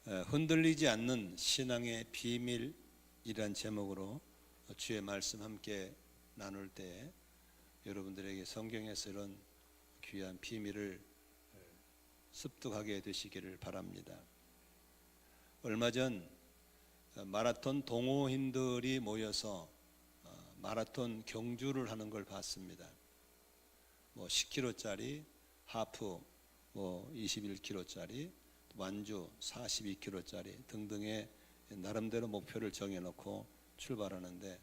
흔들리지 않는 신앙의 비밀이란 제목으로 주의 말씀 함께 나눌 때 여러분들에게 성경에서 이런 귀한 비밀을 습득하게 되시기를 바랍니다. 얼마 전 마라톤 동호인들이 모여서 마라톤 경주를 하는 걸 봤습니다. 10km짜리, 하프, 21km짜리, 완주 42km짜리 등등의 나름대로 목표를 정해놓고 출발하는데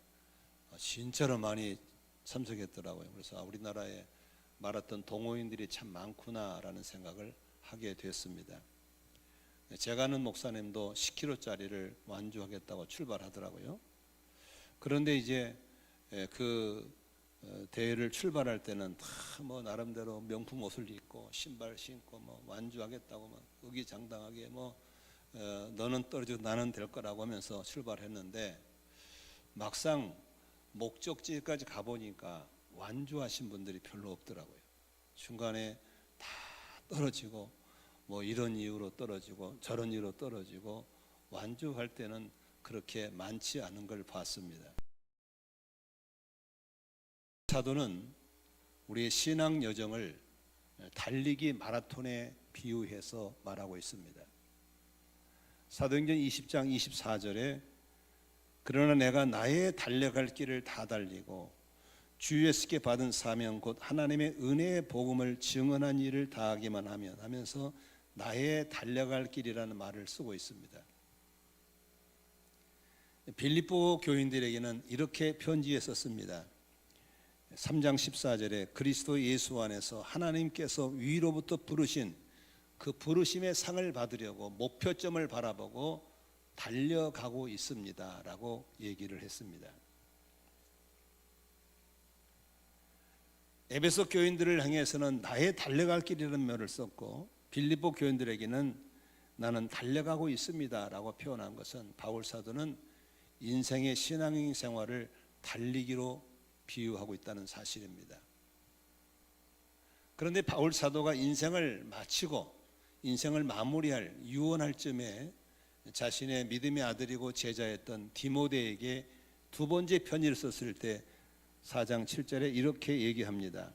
진짜로 많이 참석했더라고요. 그래서 우리나라에 마라톤 동호인들이 참 많구나라는 생각을 하게 됐습니다. 제가 아는 목사님도 10km짜리를 완주하겠다고 출발하더라고요. 그런데 이제 그 대회를 출발할 때는 다 나름대로 명품 옷을 입고 신발 신고 완주하겠다고 의기장당하게 너는 떨어지고 나는 될 거라고 하면서 출발했는데 막상 목적지까지 가보니까 완주하신 분들이 별로 없더라고요. 중간에 다 떨어지고 이런 이유로 떨어지고 저런 이유로 떨어지고 완주할 때는 그렇게 많지 않은 걸 봤습니다. 사도는 우리의 신앙 여정을 달리기 마라톤에 비유해서 말하고 있습니다. 사도행전 20장 24절에 그러나 내가 나의 달려갈 길을 다 달리고 주 예수께 받은 사명 곧 하나님의 은혜의 복음을 증언한 일을 다하기만 하면 하면서 나의 달려갈 길이라는 말을 쓰고 있습니다. 빌립보 교인들에게는 이렇게 편지에 썼습니다. 3장 14절에 그리스도 예수 안에서 하나님께서 위로부터 부르신 그 부르심의 상을 받으려고 목표점을 바라보고 달려가고 있습니다 라고 얘기를 했습니다. 에베소 교인들을 향해서는 나의 달려갈 길이라는 말을 썼고 빌립보 교인들에게는 나는 달려가고 있습니다 라고 표현한 것은 바울 사도는 인생의 신앙인 생활을 달리기로 비유하고 있다는 사실입니다. 그런데 바울 사도가 인생을 마치고 인생을 마무리할 유언할 쯤에 자신의 믿음의 아들이고 제자였던 디모데에게 두 번째 편지를 썼을 때 4장 7절에 이렇게 얘기합니다.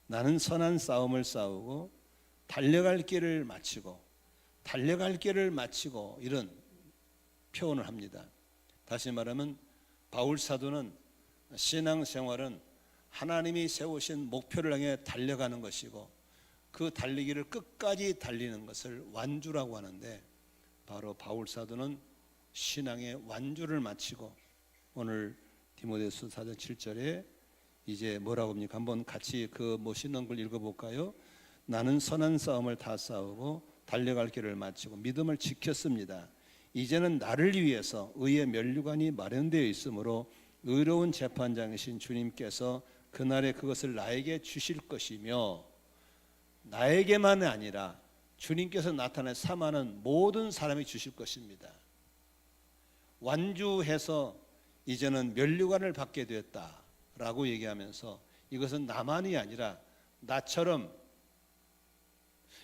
나는 선한 싸움을 싸우고 달려갈 길을 마치고 이런 표현을 합니다. 다시 말하면 바울 사도는 신앙생활은 하나님이 세우신 목표를 향해 달려가는 것이고 그 달리기를 끝까지 달리는 것을 완주라고 하는데 바로 바울 사도는 신앙의 완주를 마치고 오늘 디모데후서 4장 7절에 이제 뭐라고 합니까? 한번 같이 그 멋있는 걸 읽어볼까요? 나는 선한 싸움을 다 싸우고 달려갈 길을 마치고 믿음을 지켰습니다. 이제는 나를 위해서 의의 면류관이 마련되어 있으므로 의로운 재판장이신 주님께서 그날에 그것을 나에게 주실 것이며 나에게만 아니라 주님께서 나타내 삼하는 모든 사람이 주실 것입니다. 완주해서 이제는 면류관을 받게 되었다라고 얘기하면서 이것은 나만이 아니라 나처럼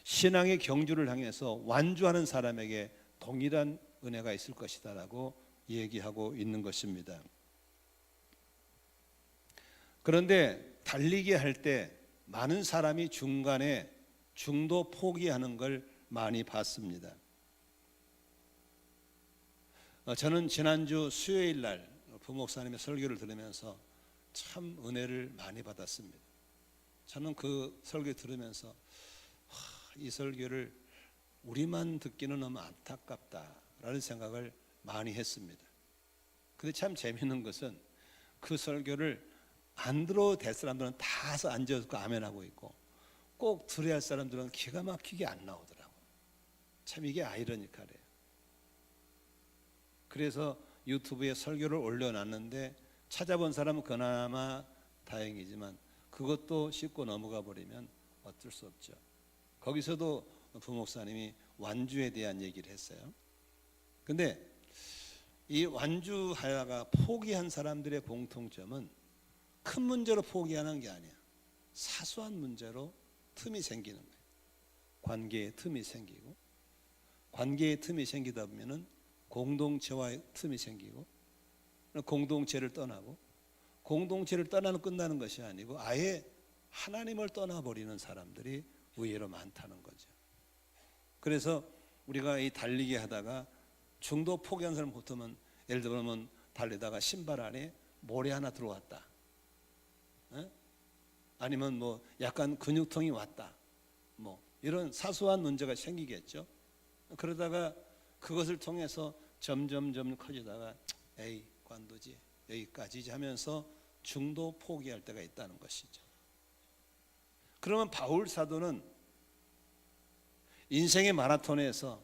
신앙의 경주를 향해서 완주하는 사람에게 동일한 은혜가 있을 것이다라고 얘기하고 있는 것입니다. 그런데 달리기 할 때 많은 사람이 중간에 중도 포기하는 걸 많이 봤습니다. 저는 지난주 수요일 날 부목사님의 설교를 들으면서 참 은혜를 많이 받았습니다. 저는 그 설교 들으면서 이 설교를 우리만 듣기는 너무 안타깝다라는 생각을 많이 했습니다. 근데 참 재미있는 것은 그 설교를 안 들어도 될 사람들은 다 앉아서 아멘하고 있고 꼭 들어야 할 사람들은 기가 막히게 안 나오더라고요. 참 이게 아이러니컬해요. 그래서 유튜브에 설교를 올려놨는데 찾아본 사람은 그나마 다행이지만 그것도 씹고 넘어가 버리면 어쩔 수 없죠. 거기서도 부목사님이 완주에 대한 얘기를 했어요. 근데 이 완주하다가 포기한 사람들의 공통점은 큰 문제로 포기하는 게 아니야. 사소한 문제로 틈이 생기는 거예요. 관계에 틈이 생기고 관계의 틈이 생기다 보면은 공동체와의 틈이 생기고, 공동체를 떠나고, 공동체를 떠나는 끝나는 것이 아니고 아예 하나님을 떠나버리는 사람들이 의외로 많다는 거죠. 그래서 우리가 이 달리기 하다가 중도 포기한 사람 보통은, 예를 들면 달리다가 신발 안에 모래 하나 들어왔다, 아니면 뭐 약간 근육통이 왔다, 뭐 이런 사소한 문제가 생기겠죠. 그러다가 그것을 통해서 점점 커지다가 에이 관두지, 여기까지지 하면서 중도 포기할 때가 있다는 것이죠. 그러면 바울 사도는 인생의 마라톤에서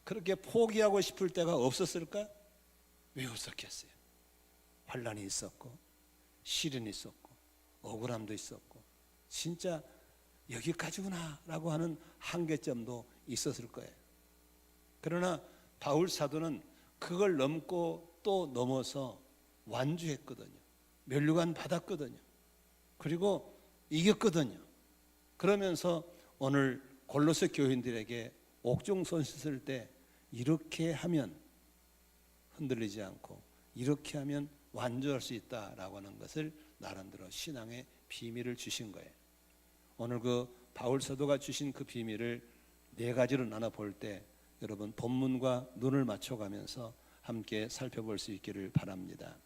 그렇게 포기하고 싶을 때가 없었을까? 왜 없었겠어요? 환난이 있었고, 시련이 있었고, 억울함도 있었고, 진짜 여기까지구나 라고 하는 한계점도 있었을 거예요. 그러나 바울 사도는 그걸 넘고 또 넘어서 완주했거든요. 면류관 받았거든요. 그리고 이겼거든요. 그러면서 오늘 골로새 교인들에게 옥중선수 쓸 때 이렇게 하면 흔들리지 않고 이렇게 하면 완주할 수 있다라고 하는 것을 나름대로 신앙의 비밀을 주신 거예요. 오늘 그 바울 사도가 주신 그 비밀을 네 가지로 나눠 볼 때 여러분 본문과 눈을 맞춰가면서 함께 살펴볼 수 있기를 바랍니다.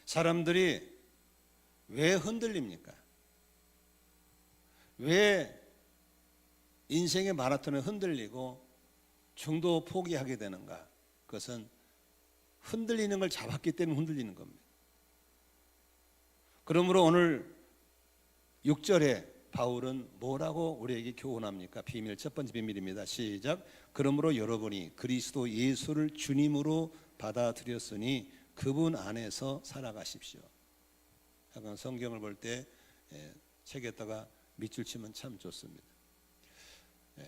사람들이 왜 흔들립니까? 왜 인생의 마라톤에 흔들리고 중도 포기하게 되는가? 그것은 흔들리는 걸 잡았기 때문에 흔들리는 겁니다. 그러므로 오늘 6절에 바울은 뭐라고 우리에게 교훈합니까? 비밀, 첫 번째 비밀입니다. 시작. 그러므로 여러분이 그리스도 예수를 주님으로 받아들였으니 그분 안에서 살아가십시오. 약간 성경을 볼 때 책에다가 밑줄 치면 참 좋습니다.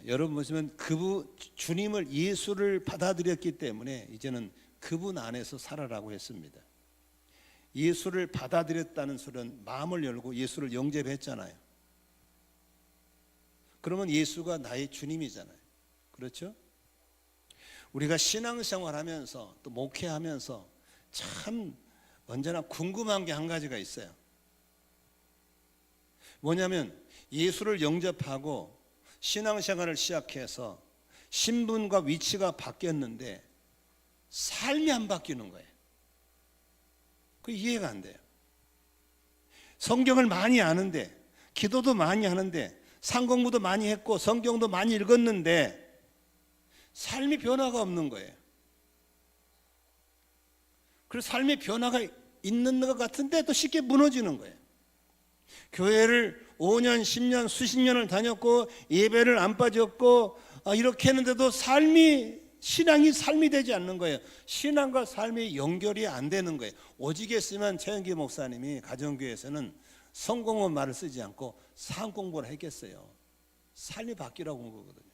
여러분 보시면 그분 주님을, 예수를 받아들였기 때문에 이제는 그분 안에서 살아라고 했습니다. 예수를 받아들였다는 소리는 마음을 열고 예수를 영접했잖아요. 그러면 예수가 나의 주님이잖아요. 그렇죠? 우리가 신앙생활하면서 또 목회하면서 참 언제나 궁금한 게 한 가지가 있어요. 뭐냐면 예수를 영접하고 신앙생활을 시작해서 신분과 위치가 바뀌었는데 삶이 안 바뀌는 거예요. 그 이해가 안 돼요. 성경을 많이 아는데, 기도도 많이 하는데, 상공부도 많이 했고 성경도 많이 읽었는데 삶이 변화가 없는 거예요. 그래서 삶의 변화가 있는 것 같은데 또 쉽게 무너지는 거예요. 교회를 5년, 10년, 수십 년을 다녔고 예배를 안 빠졌고 이렇게 했는데도 신앙이 삶이 되지 않는 거예요. 신앙과 삶이 연결이 안 되는 거예요. 오직 했으면 최영기 목사님이 가정교회에서는 성공원 말을 쓰지 않고 상공부를 했겠어요. 삶이 바뀌라고 온 거거든요.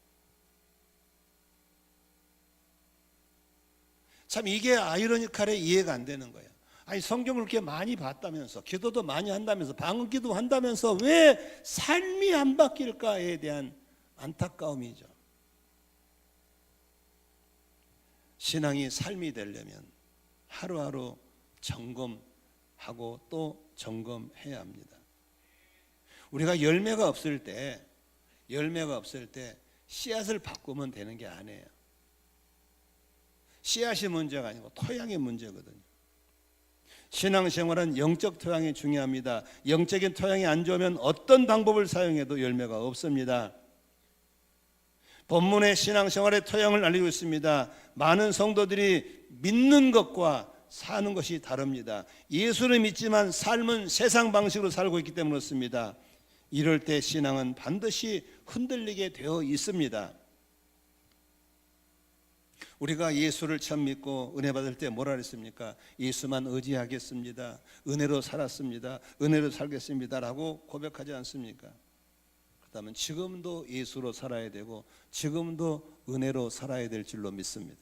참 이게 아이러니컬에 이해가 안 되는 거예요. 아니 성경을 그렇게 많이 봤다면서, 기도도 많이 한다면서, 방언기도 한다면서 왜 삶이 안 바뀔까에 대한 안타까움이죠. 신앙이 삶이 되려면 하루하루 점검하고 또 점검해야 합니다. 우리가 열매가 없을 때 씨앗을 바꾸면 되는 게 아니에요. 씨앗이 문제가 아니고 토양의 문제거든요. 신앙생활은 영적 토양이 중요합니다. 영적인 토양이 안 좋으면 어떤 방법을 사용해도 열매가 없습니다. 본문의 신앙생활의 토양을 알리고 있습니다. 많은 성도들이 믿는 것과 사는 것이 다릅니다. 예수를 믿지만 삶은 세상 방식으로 살고 있기 때문에 그렇습니다. 이럴 때 신앙은 반드시 흔들리게 되어 있습니다. 우리가 예수를 처음 믿고 은혜 받을 때 뭐라 그랬습니까? 예수만 의지하겠습니다. 은혜로 살았습니다. 은혜로 살겠습니다 라고 고백하지 않습니까? 그렇다면 지금도 예수로 살아야 되고 지금도 은혜로 살아야 될 줄로 믿습니다.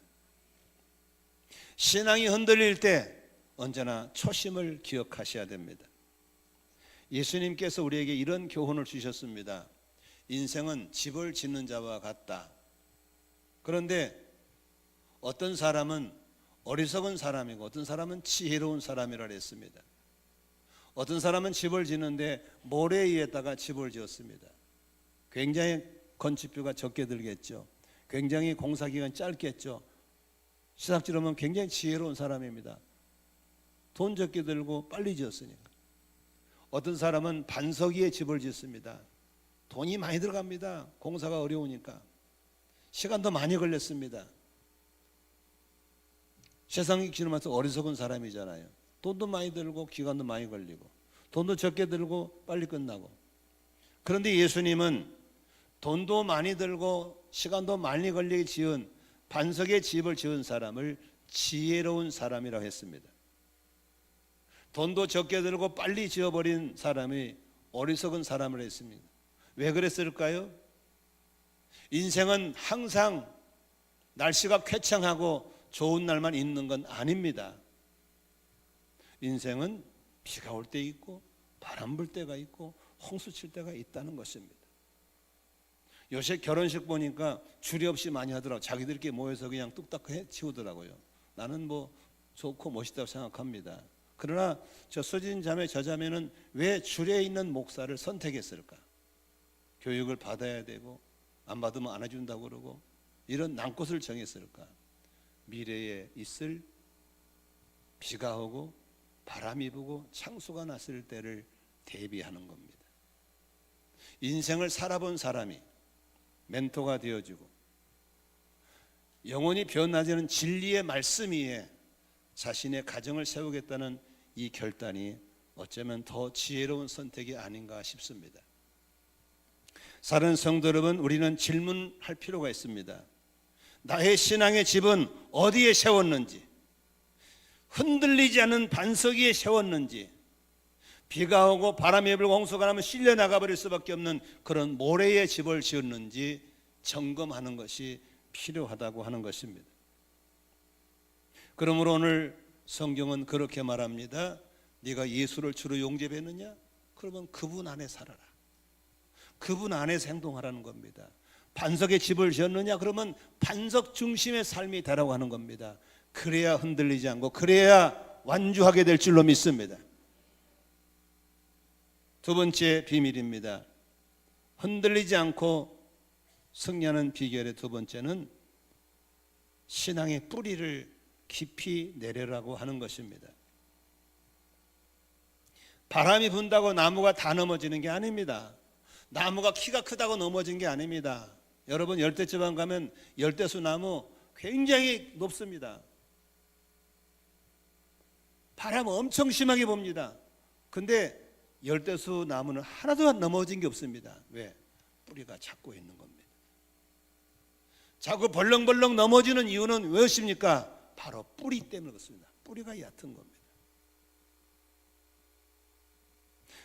신앙이 흔들릴 때 언제나 초심을 기억하셔야 됩니다. 예수님께서 우리에게 이런 교훈을 주셨습니다. 인생은 집을 짓는 자와 같다. 그런데 어떤 사람은 어리석은 사람이고 어떤 사람은 지혜로운 사람이라 했습니다. 어떤 사람은 집을 짓는데 모래 위에다가 집을 지었습니다. 굉장히 건축비가 적게 들겠죠. 굉장히 공사기간이 짧겠죠. 시작지르면 굉장히 지혜로운 사람입니다. 돈 적게 들고 빨리 지었으니까. 어떤 사람은 반석 위에 집을 짓습니다. 돈이 많이 들어갑니다. 공사가 어려우니까. 시간도 많이 걸렸습니다. 세상에 기름면서 어리석은 사람이잖아요. 돈도 많이 들고 기간도 많이 걸리고 돈도 적게 들고 빨리 끝나고. 그런데 예수님은 돈도 많이 들고 시간도 많이 걸리게 지은 반석의 집을 지은 사람을 지혜로운 사람이라고 했습니다. 돈도 적게 들고 빨리 지어버린 사람이 어리석은 사람을 했습니다. 왜 그랬을까요? 인생은 항상 날씨가 쾌창하고 좋은 날만 있는 건 아닙니다. 인생은 비가 올 때 있고 바람 불 때가 있고 홍수 칠 때가 있다는 것입니다. 요새 결혼식 보니까 줄이 없이 많이 하더라고요. 자기들끼리 모여서 그냥 뚝딱 해 치우더라고요. 나는 뭐 좋고 멋있다고 생각합니다. 그러나 저 수진 자매 저 자매는 왜 줄에 있는 목사를 선택했을까? 교육을 받아야 되고 안 받으면 안 해준다고 그러고 이런 난곳을 정했을까? 미래에 있을 비가 오고 바람이 부고 창수가 났을 때를 대비하는 겁니다. 인생을 살아본 사람이 멘토가 되어주고 영원히 변하지 않은 진리의 말씀 위에 자신의 가정을 세우겠다는 이 결단이 어쩌면 더 지혜로운 선택이 아닌가 싶습니다. 사랑하는 성도 여러분, 우리는 질문할 필요가 있습니다. 나의 신앙의 집은 어디에 세웠는지, 흔들리지 않는 반석 위에 세웠는지, 비가 오고 바람이 불고 홍수가 나면 실려 나가버릴 수밖에 없는 그런 모래의 집을 지었는지 점검하는 것이 필요하다고 하는 것입니다. 그러므로 오늘 성경은 그렇게 말합니다. 네가 예수를 주로 영접했느냐? 그러면 그분 안에 살아라. 그분 안에서 행동하라는 겁니다. 반석에 집을 지었느냐? 그러면 반석 중심의 삶이 되라고 하는 겁니다. 그래야 흔들리지 않고 그래야 완주하게 될 줄로 믿습니다. 두 번째 비밀입니다. 흔들리지 않고 승리하는 비결의 두 번째는 신앙의 뿌리를 깊이 내려라고 하는 것입니다. 바람이 분다고 나무가 다 넘어지는 게 아닙니다. 나무가 키가 크다고 넘어진 게 아닙니다. 여러분 열대지방 가면 열대수 나무 굉장히 높습니다. 바람 엄청 심하게 봅니다. 근데 열대수 나무는 하나도 넘어진 게 없습니다. 왜? 뿌리가 잡고 있는 겁니다. 자꾸 벌렁벌렁 넘어지는 이유는 무엇입니까? 바로 뿌리 때문에 그렇습니다. 뿌리가 얕은 겁니다.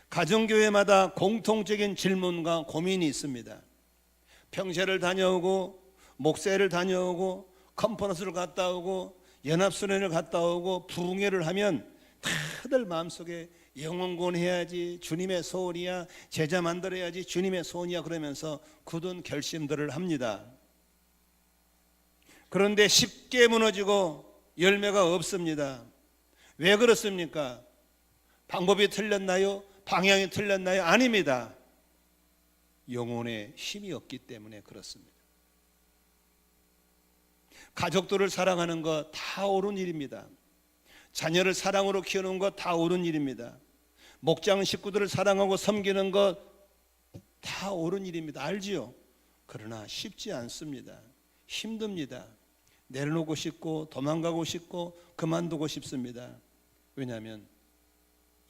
가정교회마다 공통적인 질문과 고민이 있습니다. 평세를 다녀오고 목세를 다녀오고 컨퍼런스를 갔다 오고 연합수련회를 갔다 오고 부흥회를 하면 다들 마음속에 영혼구원 해야지, 주님의 소원이야, 제자 만들어야지, 주님의 소원이야 그러면서 굳은 결심들을 합니다. 그런데 쉽게 무너지고 열매가 없습니다. 왜 그렇습니까? 방법이 틀렸나요? 방향이 틀렸나요? 아닙니다. 영혼의 힘이 없기 때문에 그렇습니다. 가족들을 사랑하는 것 다 옳은 일입니다. 자녀를 사랑으로 키우는 것 다 옳은 일입니다. 목장 식구들을 사랑하고 섬기는 것 다 옳은 일입니다. 알지요? 그러나 쉽지 않습니다. 힘듭니다. 내려놓고 싶고 도망가고 싶고 그만두고 싶습니다. 왜냐하면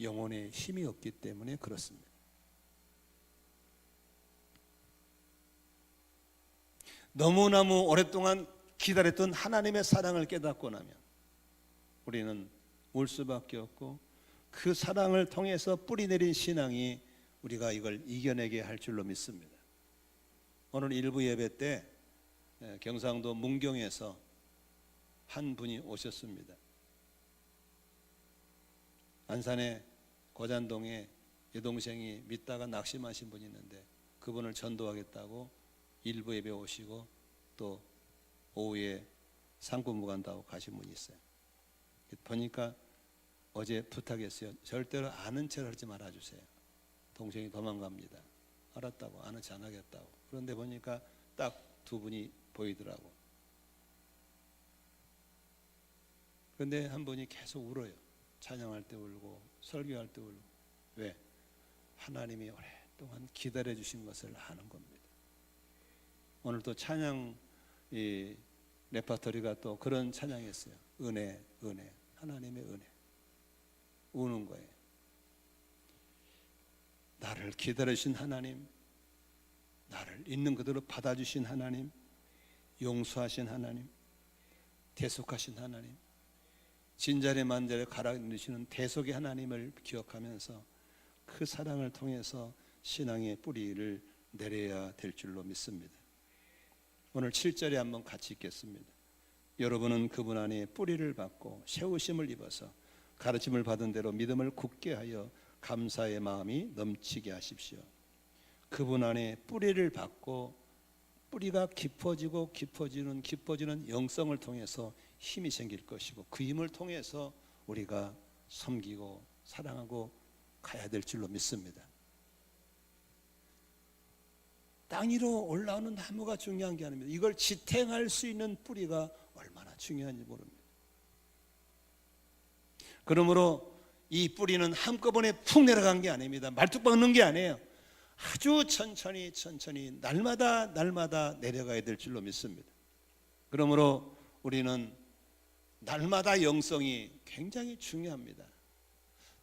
영혼에 힘이 없기 때문에 그렇습니다. 너무너무 오랫동안 기다렸던 하나님의 사랑을 깨닫고 나면 우리는 울 수밖에 없고 그 사랑을 통해서 뿌리내린 신앙이 우리가 이걸 이겨내게 할 줄로 믿습니다. 오늘 일부 예배 때 경상도 문경에서 한 분이 오셨습니다. 안산의 고잔동에 여동생이 믿다가 낙심하신 분이 있는데 그분을 전도하겠다고 일부 예배 오시고 또 오후에 상고무 간다고 가신 분이 있어요. 보니까 어제 부탁했어요. 절대로 아는 척 하지 말아주세요. 동생이 도망갑니다. 알았다고, 아는 척 안 하겠다고. 그런데 보니까 딱 두 분이 보이더라고. 그런데 한 분이 계속 울어요. 찬양할 때 울고 설교할 때 울고. 왜? 하나님이 오랫동안 기다려주신 것을 아는 겁니다. 오늘 또 찬양 레파토리가 또 그런 찬양이었어요. 은혜, 은혜, 하나님의 은혜. 우는 거예요. 나를 기다리신 하나님, 나를 있는 그대로 받아주신 하나님, 용서하신 하나님, 대속하신 하나님, 진자리 만자리 갈아넣으시는 대속의 하나님을 기억하면서 그 사랑을 통해서 신앙의 뿌리를 내려야 될 줄로 믿습니다. 오늘 7절에 한번 같이 읽겠습니다. 여러분은 그분 안에 뿌리를 받고 세우심을 입어서 가르침을 받은 대로 믿음을 굳게 하여 감사의 마음이 넘치게 하십시오. 그분 안에 뿌리를 받고 뿌리가 깊어지고 깊어지는 영성을 통해서 힘이 생길 것이고 그 힘을 통해서 우리가 섬기고 사랑하고 가야 될 줄로 믿습니다. 땅 위로 올라오는 나무가 중요한 게 아닙니다. 이걸 지탱할 수 있는 뿌리가 얼마나 중요한지 모릅니다. 그러므로 이 뿌리는 한꺼번에 푹 내려간 게 아닙니다. 말뚝 박는 게 아니에요. 아주 천천히 날마다 내려가야 될 줄로 믿습니다. 그러므로 우리는 날마다 영성이 굉장히 중요합니다.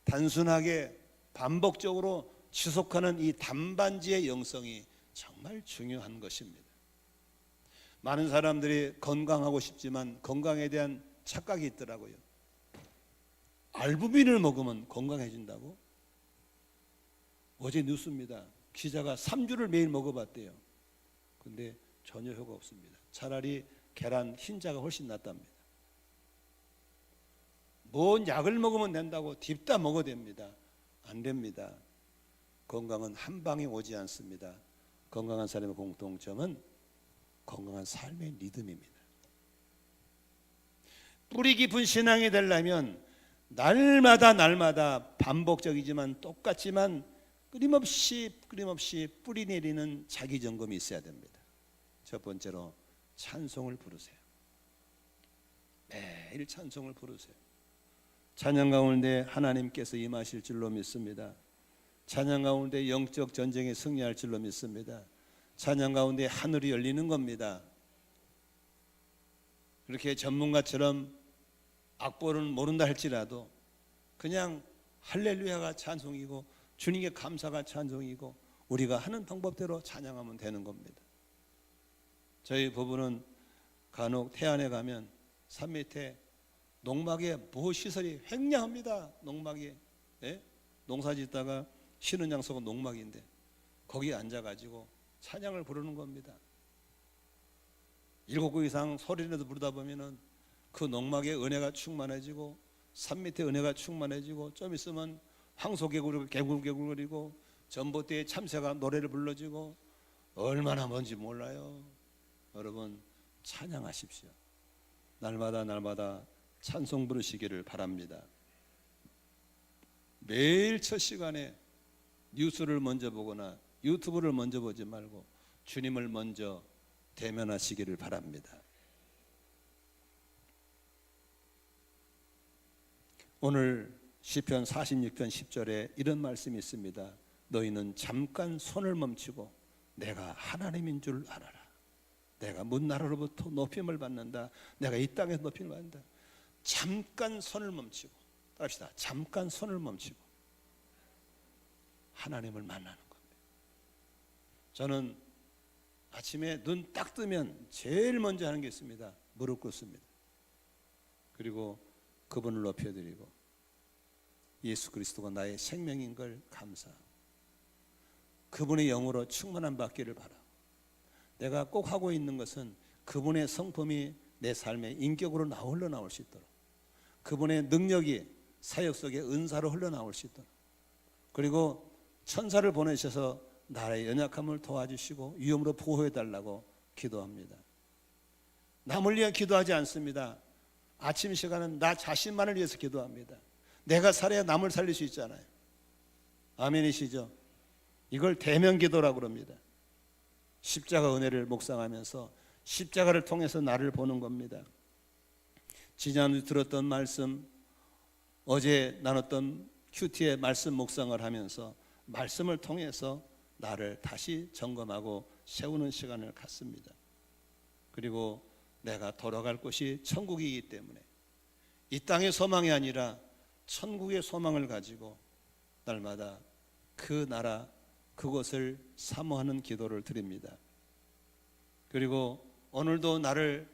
단순하게 반복적으로 지속하는 이 단반지의 영성이 정말 중요한 것입니다. 많은 사람들이 건강하고 싶지만 건강에 대한 착각이 있더라고요. 알부민을 먹으면 건강해진다고? 어제 뉴스입니다. 기자가 3주를 매일 먹어봤대요. 근데 전혀 효과 없습니다. 차라리 계란 흰자가 훨씬 낫답니다. 뭔 약을 먹으면 된다고 딥다 먹어야 됩니다. 안 됩니다. 건강은 한 방에 오지 않습니다. 건강한 사람의 공통점은 건강한 삶의 리듬입니다. 뿌리 깊은 신앙이 되려면 날마다 반복적이지만 똑같지만 끊임없이 뿌리 내리는 자기 점검이 있어야 됩니다. 첫 번째로 찬송을 부르세요. 매일 찬송을 부르세요. 찬양 가운데 하나님께서 임하실 줄로 믿습니다. 찬양 가운데 영적 전쟁에 승리할 줄로 믿습니다. 찬양 가운데 하늘이 열리는 겁니다. 그렇게 전문가처럼 악보를 모른다 할지라도 그냥 할렐루야가 찬송이고 주님께 감사가 찬송이고 우리가 하는 방법대로 찬양하면 되는 겁니다. 저희 부부는 간혹 태안에 가면 산 밑에 농막에 시설이 횡령합니다. 농막에 농사 짓다가 쉬는 장소가 농막인데 거기에 앉아가지고 찬양을 부르는 겁니다. 7곡 이상 소리라도 부르다 보면은 그 농막에 은혜가 충만해지고 산 밑에 은혜가 충만해지고 좀 있으면 황소개구리가 개굴개굴거리고 전봇대에 참새가 노래를 불러주고 얼마나 뭔지 몰라요. 여러분 찬양하십시오. 날마다 찬송 부르시기를 바랍니다. 매일 첫 시간에 뉴스를 먼저 보거나 유튜브를 먼저 보지 말고 주님을 먼저 대면하시기를 바랍니다. 오늘 시편 46편 10절에 이런 말씀이 있습니다. 너희는 잠깐 손을 멈추고 내가 하나님인 줄 알아라. 내가 문나라로부터 높임을 받는다. 내가 이 땅에서 높임을 받는다. 잠깐 손을 멈추고 따라합시다. 잠깐 손을 멈추고 하나님을 만나는 겁니다. 저는 아침에 눈 딱 뜨면 제일 먼저 하는 게 있습니다. 무릎 꿇습니다. 그리고 그분을 높여드리고 예수 그리스도가 나의 생명인 걸 감사하고 그분의 영으로 충만한 받기를 바라고 내가 꼭 하고 있는 것은 그분의 성품이 내 삶의 인격으로 흘러나올 수 있도록 그분의 능력이 사역 속에 은사로 흘러나올 수 있도록 그리고 천사를 보내셔서 나라의 연약함을 도와주시고 위험으로 보호해달라고 기도합니다. 남을 위해 기도하지 않습니다. 아침 시간은 나 자신만을 위해서 기도합니다. 내가 살아야 남을 살릴 수 있잖아요. 아멘이시죠? 이걸 대면기도라고 그럽니다. 십자가 은혜를 묵상하면서 십자가를 통해서 나를 보는 겁니다. 지난주 들었던 말씀, 어제 나눴던 큐티의 말씀 묵상을 하면서 말씀을 통해서 나를 다시 점검하고 세우는 시간을 갖습니다. 그리고 내가 돌아갈 곳이 천국이기 때문에 이 땅의 소망이 아니라 천국의 소망을 가지고 날마다 그 나라 그곳을 사모하는 기도를 드립니다. 그리고 오늘도 나를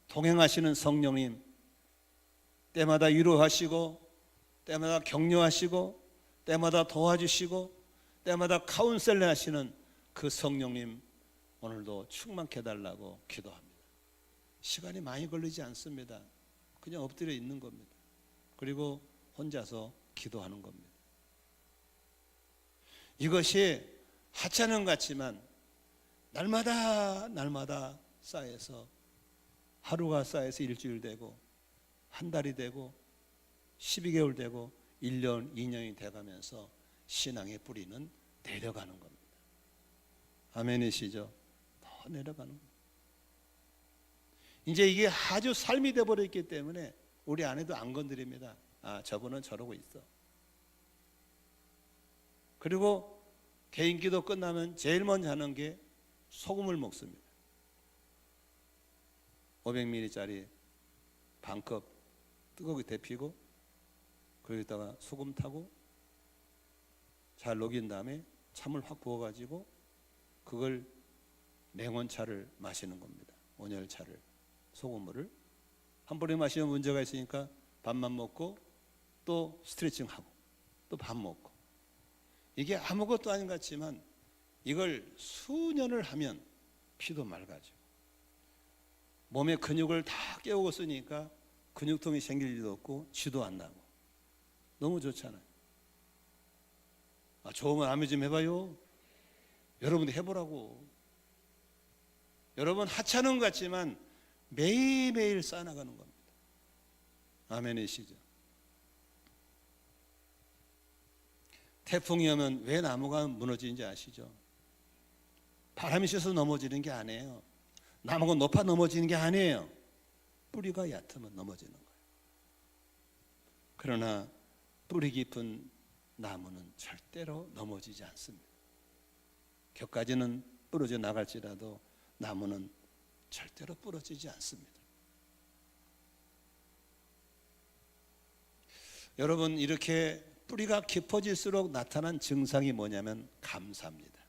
동행하시는 성령님, 때마다 위로하시고 때마다 격려하시고 때마다 도와주시고 때마다 카운셀링 하시는 그 성령님 오늘도 충만케 해달라고 기도합니다. 시간이 많이 걸리지 않습니다. 그냥 엎드려 있는 겁니다. 그리고 혼자서 기도하는 겁니다. 이것이 하찮은 것 같지만 날마다 쌓여서 하루가 쌓여서 일주일 되고 한 달이 되고 12개월 되고 1년, 2년이 돼가면서 신앙의 뿌리는 내려가는 겁니다. 아멘이시죠? 더 내려가는 겁니다. 이제 이게 아주 삶이 되어버렸기 때문에 우리 아내도 안 건드립니다. 아, 저분은 저러고 있어. 그리고 개인 기도 끝나면 제일 먼저 하는 게 소금을 먹습니다. 500ml짜리 반컵 뜨겁게 데피고 거기다가 소금 타고 잘 녹인 다음에 참을 확 부어가지고 그걸 냉온차를 마시는 겁니다. 온열차를, 소금물을 한 번에 마시면 문제가 있으니까 밥만 먹고 또 스트레칭하고 또 밥 먹고, 이게 아무것도 아닌 것 같지만 이걸 수년을 하면 피도 맑아지고 몸의 근육을 다 깨우고 쓰니까 근육통이 생길 일도 없고 쥐도 안 나고 너무 좋잖아요. 좋으면 아멘 좀 해봐요. 여러분도 해보라고. 여러분 하찮은 것 같지만 매일매일 쌓아나가는 겁니다. 아멘이시죠? 태풍이 오면 왜 나무가 무너지는지 아시죠? 바람이 쐬서 넘어지는 게 아니에요. 나무가 높아 넘어지는 게 아니에요. 뿌리가 얕으면 넘어지는 거예요. 그러나 뿌리 깊은 나무는 절대로 넘어지지 않습니다. 격까지는 부러져 나갈지라도 나무는 절대로 부러지지 않습니다. 여러분, 이렇게 뿌리가 깊어질수록 나타난 증상이 뭐냐면 감사입니다.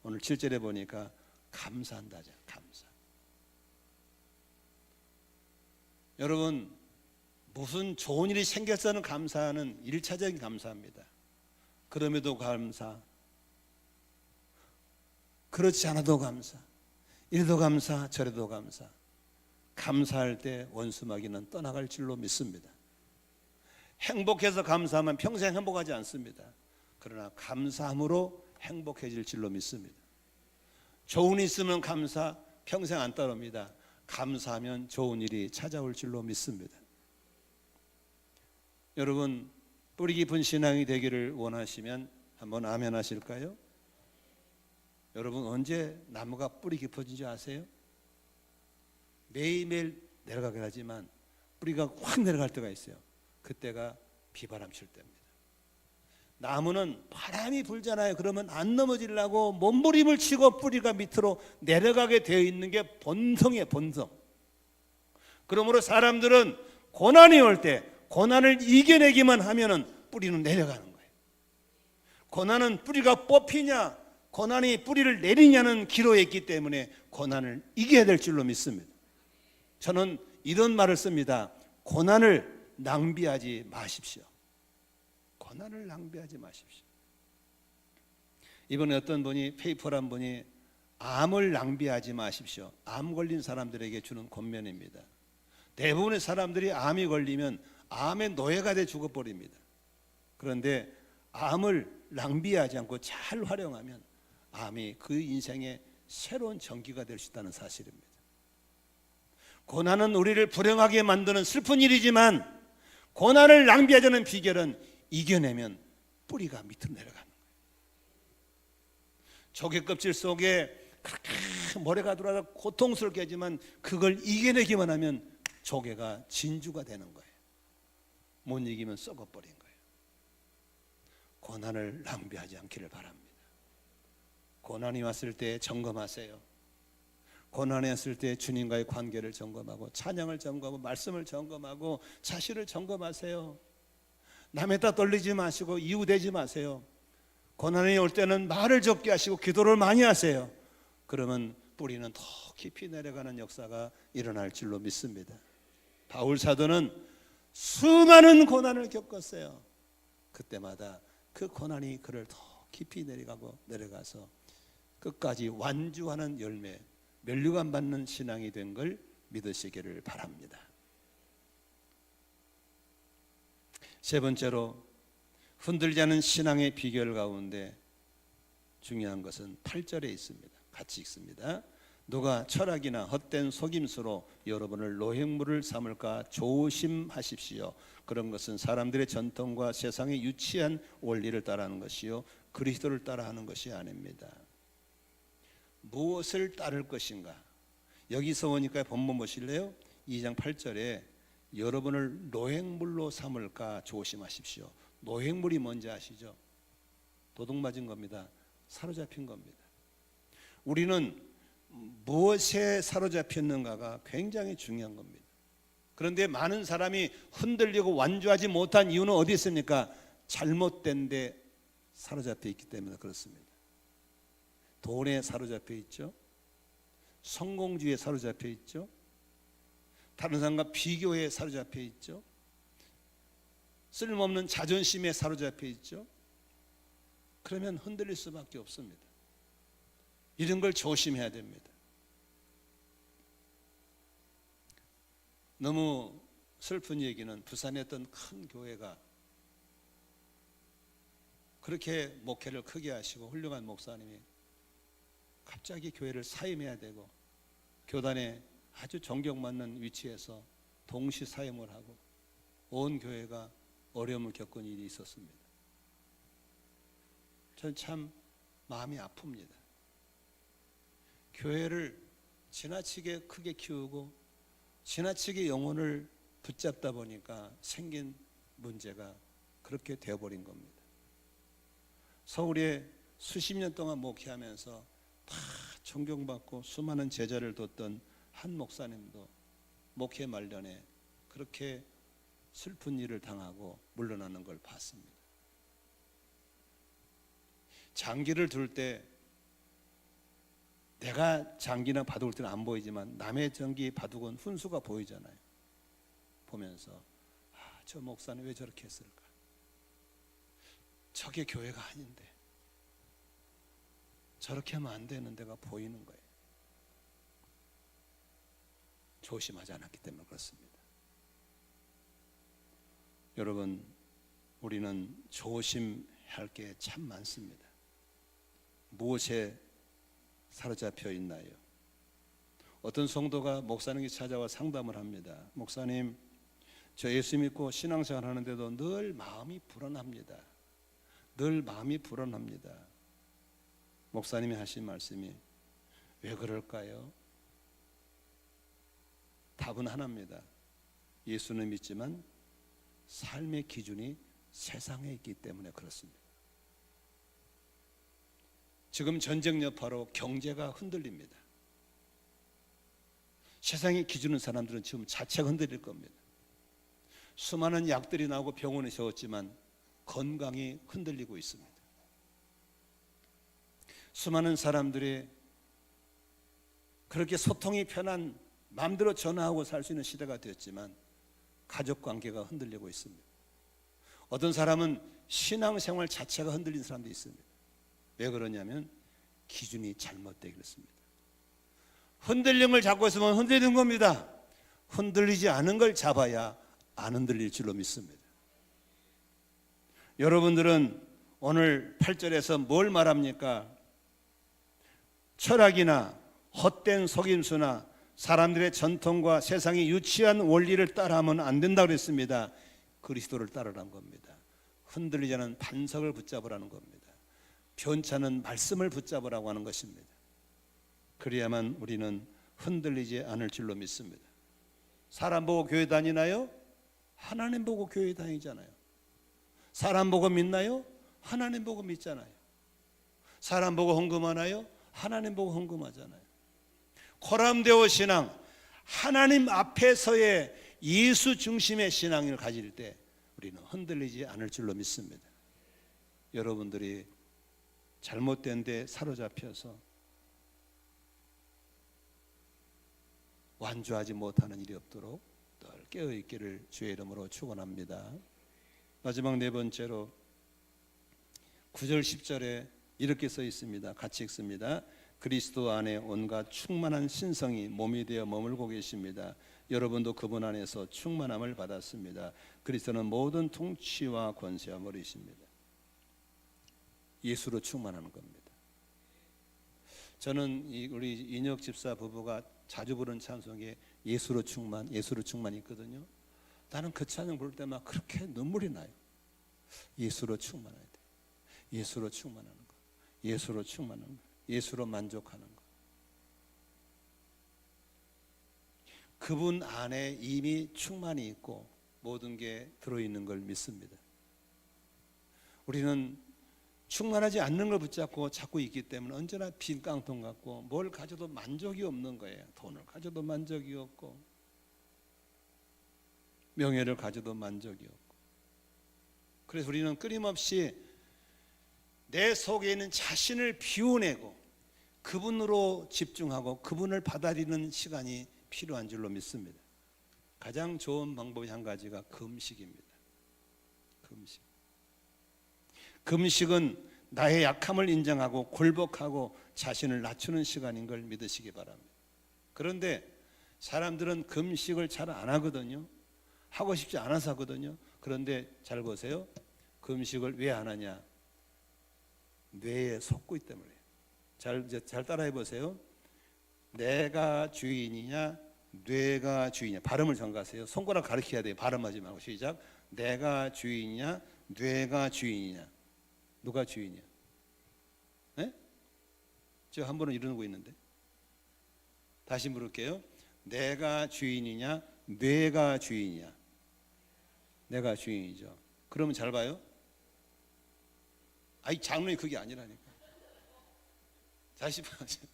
오늘 7절에 보니까 감사한다죠. 감사. 여러분, 무슨 좋은 일이 생겼다는 감사는 1차적인 감사입니다. 그럼에도 감사, 그렇지 않아도 감사, 이래도 감사, 저래도 감사. 감사할 때 원수마귀는 떠나갈 줄로 믿습니다. 행복해서 감사하면 평생 행복하지 않습니다. 그러나 감사함으로 행복해질 줄로 믿습니다. 좋은 일 있으면 감사, 평생 안 따릅니다. 감사하면 좋은 일이 찾아올 줄로 믿습니다. 여러분, 뿌리 깊은 신앙이 되기를 원하시면 한번 아멘 하실까요? 여러분, 언제 나무가 뿌리 깊어진지 아세요? 매일매일 내려가긴 하지만 뿌리가 확 내려갈 때가 있어요. 그때가 비바람 칠 때입니다. 나무는 바람이 불잖아요. 그러면 안 넘어지려고 몸부림을 치고 뿌리가 밑으로 내려가게 되어 있는 게 본성이에요. 본성. 그러므로 사람들은 고난이 올 때 고난을 이겨내기만 하면은 뿌리는 내려가는 거예요. 고난은 뿌리가 뽑히냐, 고난이 뿌리를 내리냐는 기로에 있기 때문에 고난을 이겨야 될 줄로 믿습니다. 저는 이런 말을 씁니다. 고난을 낭비하지 마십시오. 고난을 낭비하지 마십시오. 이번에 어떤 분이, 페이퍼란 분이 암을 낭비하지 마십시오. 암 걸린 사람들에게 주는 권면입니다. 대부분의 사람들이 암이 걸리면 암의 노예가 돼 죽어버립니다. 그런데 암을 낭비하지 않고 잘 활용하면 암이 그 인생의 새로운 전기가 될 수 있다는 사실입니다. 고난은 우리를 불행하게 만드는 슬픈 일이지만 고난을 낭비하지 않는 비결은 이겨내면 뿌리가 밑으로 내려가는 거예요. 조개 껍질 속에 그렇게 모래가 들어가서 고통스럽게 하지만 그걸 이겨내기만 하면 조개가 진주가 되는 거예요. 못 이기면 썩어버린 거예요. 고난을 낭비하지 않기를 바랍니다. 고난이 왔을 때 점검하세요. 고난이 왔을 때 주님과의 관계를 점검하고 찬양을 점검하고 말씀을 점검하고 자신을 점검하세요. 남에다 떨리지 마시고 이유되지 마세요. 고난이 올 때는 말을 적게 하시고 기도를 많이 하세요. 그러면 뿌리는 더 깊이 내려가는 역사가 일어날 줄로 믿습니다. 바울 사도는 수많은 고난을 겪었어요. 그때마다 그 고난이 그를 더 깊이 내려가서 끝까지 완주하는 열매, 면류관 받는 신앙이 된 걸 믿으시기를 바랍니다. 세 번째로 흔들지 않은 신앙의 비결 가운데 중요한 것은 8절에 있습니다. 같이 읽습니다. 누가 철학이나 헛된 속임수로 여러분을 노획물을 삼을까 조심하십시오. 그런 것은 사람들의 전통과 세상의 유치한 원리를 따라하는 것이요 그리스도를 따라하는 것이 아닙니다. 무엇을 따를 것인가? 여기서 오니까 본문 보실래요? 2장 8절에 여러분을 노획물로 삼을까 조심하십시오. 노획물이 뭔지 아시죠? 도둑맞은 겁니다. 사로잡힌 겁니다. 우리는 무엇에 사로잡혔는가가 굉장히 중요한 겁니다. 그런데 많은 사람이 흔들리고 완주하지 못한 이유는 어디 있습니까? 잘못된 데 사로잡혀 있기 때문에 그렇습니다. 돈에 사로잡혀 있죠. 성공주의에 사로잡혀 있죠. 다른 사람과 비교에 사로잡혀 있죠. 쓸모없는 자존심에 사로잡혀 있죠. 그러면 흔들릴 수밖에 없습니다. 이런 걸 조심해야 됩니다. 너무 슬픈 얘기는 부산에 있던 큰 교회가 그렇게 목회를 크게 하시고 훌륭한 목사님이 갑자기 교회를 사임해야 되고 교단에 아주 존경받는 위치에서 동시 사임을 하고 온 교회가 어려움을 겪은 일이 있었습니다. 저는 참 마음이 아픕니다. 교회를 지나치게 크게 키우고 지나치게 영혼을 붙잡다 보니까 생긴 문제가 그렇게 되어버린 겁니다. 서울에 수십 년 동안 목회하면서 다 존경받고 수많은 제자를 뒀던 한 목사님도 목회 말년에 그렇게 슬픈 일을 당하고 물러나는 걸 봤습니다. 장기를 둘 때 내가 장기나 바둑을 때는 안 보이지만 남의 장기 바둑은 훈수가 보이잖아요. 보면서 저 목사는 왜 저렇게 했을까? 저게 교회가 아닌데 저렇게 하면 안 되는 데가 보이는 거예요. 조심하지 않았기 때문에 그렇습니다. 여러분, 우리는 조심할 게 참 많습니다. 무엇에 사로잡혀 있나요? 어떤 성도가 목사님께 찾아와 상담을 합니다. 목사님, 저 예수 믿고 신앙생활 하는데도 늘 마음이 불안합니다. 늘 마음이 불안합니다. 목사님이 하신 말씀이 왜 그럴까요? 답은 하나입니다. 예수는 믿지만 삶의 기준이 세상에 있기 때문에 그렇습니다. 지금 전쟁 여파로 경제가 흔들립니다. 세상의 기준은 사람들은 지금 자체가 흔들릴 겁니다. 수많은 약들이 나오고 병원에 세웠지만 건강이 흔들리고 있습니다. 수많은 사람들이 그렇게 소통이 편한 마음대로 전화하고 살 수 있는 시대가 되었지만 가족 관계가 흔들리고 있습니다. 어떤 사람은 신앙생활 자체가 흔들린 사람도 있습니다. 왜 그러냐면 기준이 잘못되어 있습니다. 흔들림을 잡고 있으면 흔들리는 겁니다. 흔들리지 않은 걸 잡아야 안 흔들릴 줄로 믿습니다. 여러분들은 오늘 8절에서 뭘 말합니까? 철학이나 헛된 속임수나 사람들의 전통과 세상의 유치한 원리를 따라하면 안 된다고 그랬습니다. 그리스도를 따르라는 겁니다. 흔들리지 않은 반석을 붙잡으라는 겁니다. 변찮은 말씀을 붙잡으라고 하는 것입니다. 그래야만 우리는 흔들리지 않을 줄로 믿습니다. 사람 보고 교회 다니나요? 하나님 보고 교회 다니잖아요. 사람 보고 믿나요? 하나님 보고 믿잖아요. 사람 보고 헌금하나요? 하나님 보고 헌금하잖아요. 코람데오 신앙, 하나님 앞에서의 예수 중심의 신앙을 가질 때 우리는 흔들리지 않을 줄로 믿습니다. 여러분들이 잘못된 데 사로잡혀서 완주하지 못하는 일이 없도록 늘 깨어있기를 주의 이름으로 축원합니다. 마지막 네 번째로 9절 10절에 이렇게 써 있습니다. 같이 읽습니다. 그리스도 안에 온갖 충만한 신성이 몸이 되어 머물고 계십니다. 여러분도 그분 안에서 충만함을 받았습니다. 그리스도는 모든 통치와 권세와 머리이십니다. 예수로 충만하는 겁니다. 저는 우리 인혁 집사 부부가 자주 부르는 찬송에 예수로 충만, 예수로 충만이 있거든요. 나는 그 찬양 부를 때만 그렇게 눈물이 나요. 예수로 충만해야 돼. 예수로 충만하는 거. 예수로 충만하는 거. 예수로 만족하는 것. 그분 안에 이미 충만이 있고 모든 게 들어있는 걸 믿습니다. 우리는 충만하지 않는 걸 붙잡고 찾고 있기 때문에 언제나 빈 깡통 같고 뭘 가져도 만족이 없는 거예요. 돈을 가져도 만족이 없고 명예를 가져도 만족이 없고. 그래서 우리는 끊임없이 내 속에 있는 자신을 비워내고 그분으로 집중하고 그분을 받아들이는 시간이 필요한 줄로 믿습니다. 가장 좋은 방법이 한 가지가 금식입니다. 금식. 금식은 나의 약함을 인정하고 굴복하고 자신을 낮추는 시간인 걸 믿으시기 바랍니다. 그런데 사람들은 금식을 잘 안 하거든요. 하고 싶지 않아서 하거든요. 그런데 잘 보세요. 금식을 왜 안 하냐? 뇌에 속고 있기 때문에. 잘 따라해 보세요. 내가 주인이냐 뇌가 주인이냐. 발음을 정가하세요. 손가락 가르쳐야 돼요. 발음하지 말고. 시작. 내가 주인이냐 뇌가 주인이냐. 누가 주인이야? 네? 저 한 번은 이러고 있는데. 다시 물을게요. 내가 주인이냐 뇌가 주인이냐. 내가 주인이죠. 그러면 잘 봐요. 아이 장르이 그게 아니라니까. 다시 보세요.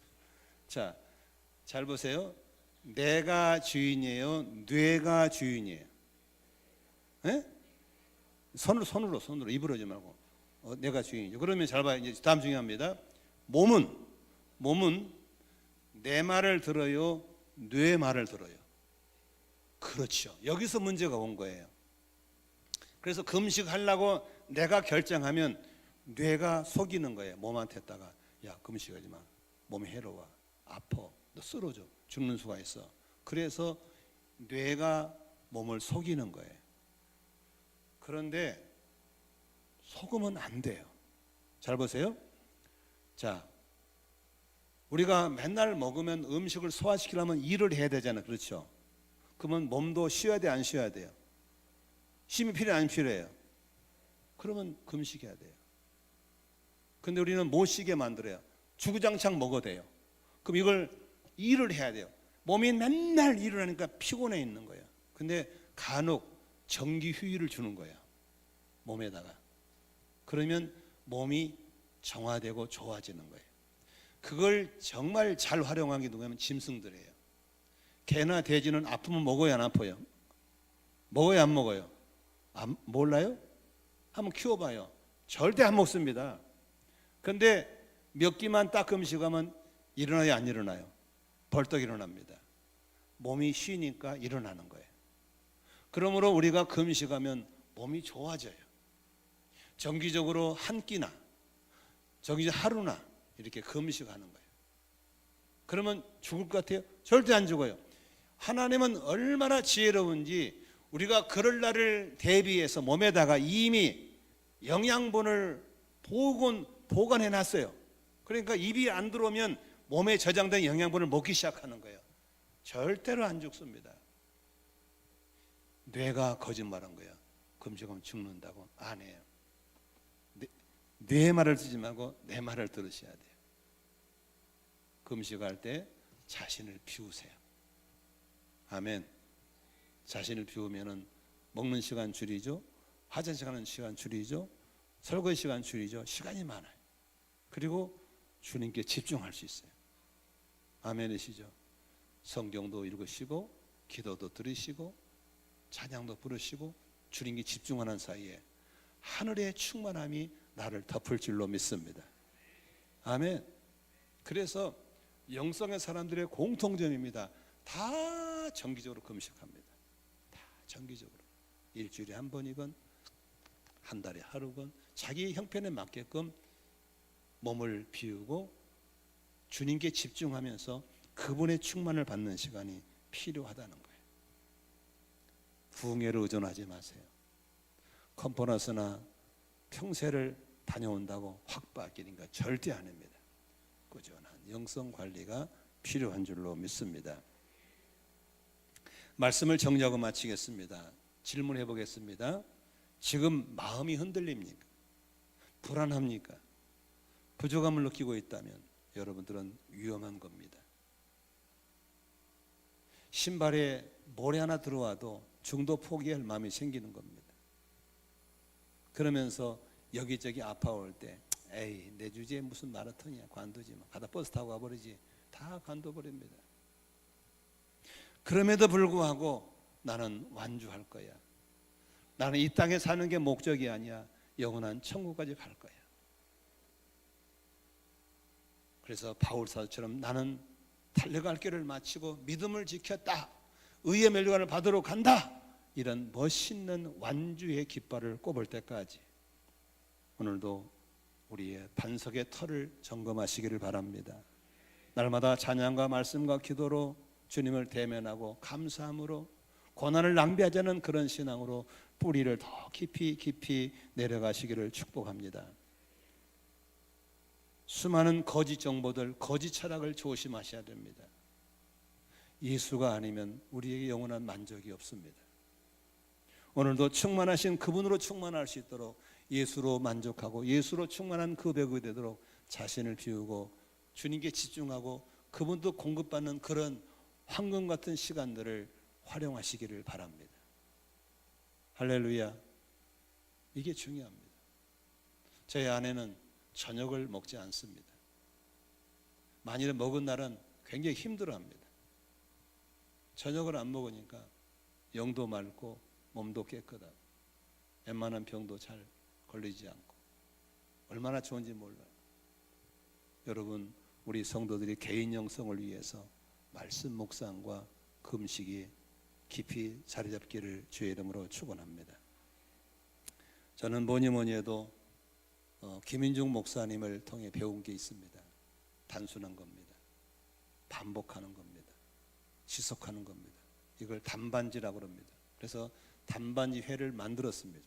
자, 잘 보세요. 내가 주인이에요. 뇌가 주인이에요. 네? 손으로 입으로 하지 말고. 내가 주인이죠. 그러면 잘 봐요. 이제 다음 중요합니다. 몸은 내 말을 들어요. 뇌 말을 들어요. 그렇죠. 여기서 문제가 온 거예요. 그래서 금식하려고 내가 결정하면 뇌가 속이는 거예요. 몸한테다가 야 금식하지 마. 몸이 해로워. 아파. 너 쓰러져. 죽는 수가 있어. 그래서 뇌가 몸을 속이는 거예요. 그런데 속으면 안 돼요. 잘 보세요. 자, 우리가 맨날 먹으면 음식을 소화시키려면 일을 해야 되잖아요. 그렇죠? 그러면 몸도 쉬어야 돼, 안 쉬어야 돼요? 쉼이 필요해, 안 필요해요? 그러면 금식해야 돼요. 근데 우리는 못 쉬게 만들어요. 주구장창 먹어도 돼요. 그럼 이걸 일을 해야 돼요. 몸이 맨날 일을 하니까 피곤해 있는 거예요. 근데 간혹 정기 휴일을 주는 거예요. 몸에다가. 그러면 몸이 정화되고 좋아지는 거예요. 그걸 정말 잘 활용한 게 누구냐면 짐승들이에요. 개나 돼지는 아프면 먹어요, 안 아파요? 먹어요, 안 먹어요? 몰라요? 한번 키워봐요. 절대 안 먹습니다. 근데 몇 끼만 딱 금식하면 일어나요, 안 일어나요? 벌떡 일어납니다. 몸이 쉬니까 일어나는 거예요. 그러므로 우리가 금식하면 몸이 좋아져요. 정기적으로 한 끼나 정기적으로 하루나 이렇게 금식하는 거예요. 그러면 죽을 것 같아요? 절대 안 죽어요. 하나님은 얼마나 지혜로운지 우리가 그럴 날을 대비해서 몸에다가 이미 영양분을 보관해 놨어요. 그러니까 입이 안 들어오면 몸에 저장된 영양분을 먹기 시작하는 거예요. 절대로 안 죽습니다. 뇌가 거짓말한 거예요. 금식하면 죽는다고. 안 해요. 뇌 말을 듣지 말고 내 말을 들으셔야 돼요. 금식할 때 자신을 비우세요. 아멘. 자신을 비우면은 먹는 시간 줄이죠, 화장실 가는 시간 줄이죠, 설거지 시간 줄이죠. 시간이 많아요. 그리고 주님께 집중할 수 있어요. 아멘이시죠? 성경도 읽으시고 기도도 들으시고 찬양도 부르시고 주님께 집중하는 사이에 하늘의 충만함이 나를 덮을 줄로 믿습니다. 아멘. 그래서 영성의 사람들의 공통점입니다. 다 정기적으로 금식합니다. 다 정기적으로. 일주일에 한 번이건 한 달에 하루건 자기 형편에 맞게끔 몸을 비우고 주님께 집중하면서 그분의 충만을 받는 시간이 필요하다는 거예요. 부흥회를 의존하지 마세요. 컨퍼런스나 평세를 다녀온다고 확 바뀌니까 절대 아닙니다. 꾸준한 영성 관리가 필요한 줄로 믿습니다. 말씀을 정리하고 마치겠습니다. 질문해 보겠습니다. 지금 마음이 흔들립니까? 불안합니까? 부족함을 느끼고 있다면 여러분들은 위험한 겁니다. 신발에 모래 하나 들어와도 중도 포기할 마음이 생기는 겁니다. 그러면서 여기저기 아파올 때 에이 내 주제에 무슨 마라톤이야, 관두지 마, 가다 버스 타고 가버리지, 다 관둬버립니다. 그럼에도 불구하고 나는 완주할 거야. 나는 이 땅에 사는 게 목적이 아니야. 영원한 천국까지 갈 거야. 그래서 바울 사도처럼 나는 달려갈 길을 마치고 믿음을 지켰다, 의의 멸류관을 받으러 간다, 이런 멋있는 완주의 깃발을 꼽을 때까지 오늘도 우리의 반석의 털을 점검하시기를 바랍니다. 날마다 찬양과 말씀과 기도로 주님을 대면하고 감사함으로 고난을 낭비하지 않은 그런 신앙으로 뿌리를 더 깊이 내려가시기를 축복합니다. 수많은 거짓 정보들, 거짓 철학을 조심하셔야 됩니다. 예수가 아니면 우리에게 영원한 만족이 없습니다. 오늘도 충만하신 그분으로 충만할 수 있도록 예수로 만족하고 예수로 충만한 그 배우가 되도록 자신을 비우고 주님께 집중하고 그분도 공급받는 그런 황금 같은 시간들을 활용하시기를 바랍니다. 할렐루야. 이게 중요합니다. 저희 아내는 저녁을 먹지 않습니다. 만일에 먹은 날은 굉장히 힘들어합니다. 저녁을 안 먹으니까 영도 맑고 몸도 깨끗하고 웬만한 병도 잘 걸리지 않고 얼마나 좋은지 몰라요. 여러분, 우리 성도들이 개인 영성을 위해서 말씀 묵상과 금식이 깊이 자리 잡기를 주의 이름으로 축원합니다. 저는 뭐니 해도 김인중 목사님을 통해 배운 게 있습니다. 단순한 겁니다. 반복하는 겁니다. 지속하는 겁니다. 이걸 단반지라고 합니다. 그래서 단반지 회를 만들었습니다.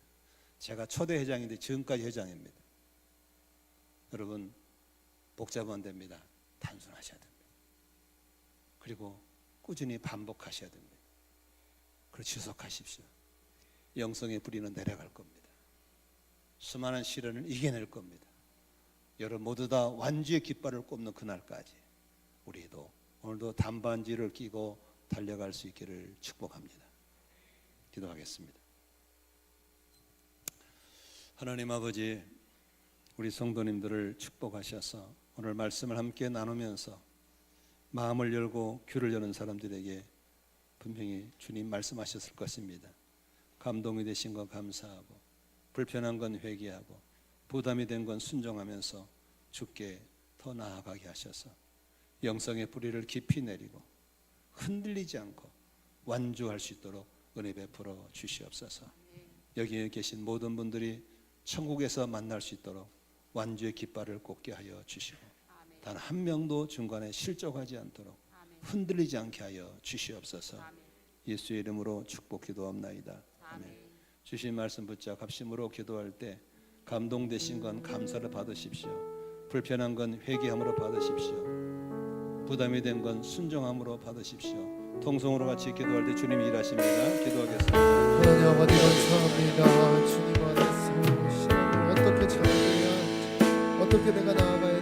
제가 초대 회장인데 지금까지 회장입니다. 여러분, 복잡은 안 됩니다. 단순하셔야 됩니다. 그리고 꾸준히 반복하셔야 됩니다. 그리고 지속하십시오. 영성의 뿌리는 내려갈 겁니다. 수많은 시련을 이겨낼 겁니다. 여러분 모두 다 완주의 깃발을 꼽는 그날까지 우리도 오늘도 단반지를 끼고 달려갈 수 있기를 축복합니다. 기도하겠습니다. 하나님 아버지, 우리 성도님들을 축복하셔서 오늘 말씀을 함께 나누면서 마음을 열고 귀를 여는 사람들에게 분명히 주님 말씀하셨을 것입니다. 감동이 되신 것 감사하고 불편한 건 회개하고 부담이 된 건 순종하면서 주께 더 나아가게 하셔서 영성의 뿌리를 깊이 내리고 흔들리지 않고 완주할 수 있도록 은혜 베풀어 주시옵소서. 여기에 계신 모든 분들이 천국에서 만날 수 있도록 완주의 깃발을 꽂게 하여 주시고 단 한 명도 중간에 실족하지 않도록 흔들리지 않게 하여 주시옵소서. 예수의 이름으로 축복 기도합나이다. 아멘. 주신 말씀 붙잡 합심으로 기도할 때 감동되신 건 감사를 받으십시오. 불편한 건 회개함으로 받으십시오. 부담이 된 건 순종함으로 받으십시오. 통성으로 같이 기도할 때 주님이 일하십니다. 기도하겠습니다. 하나님 아버지 감사합니다. 주님 안에서 신앙을 어떻게 찾아야 할지, 어떻게 내가 나아가야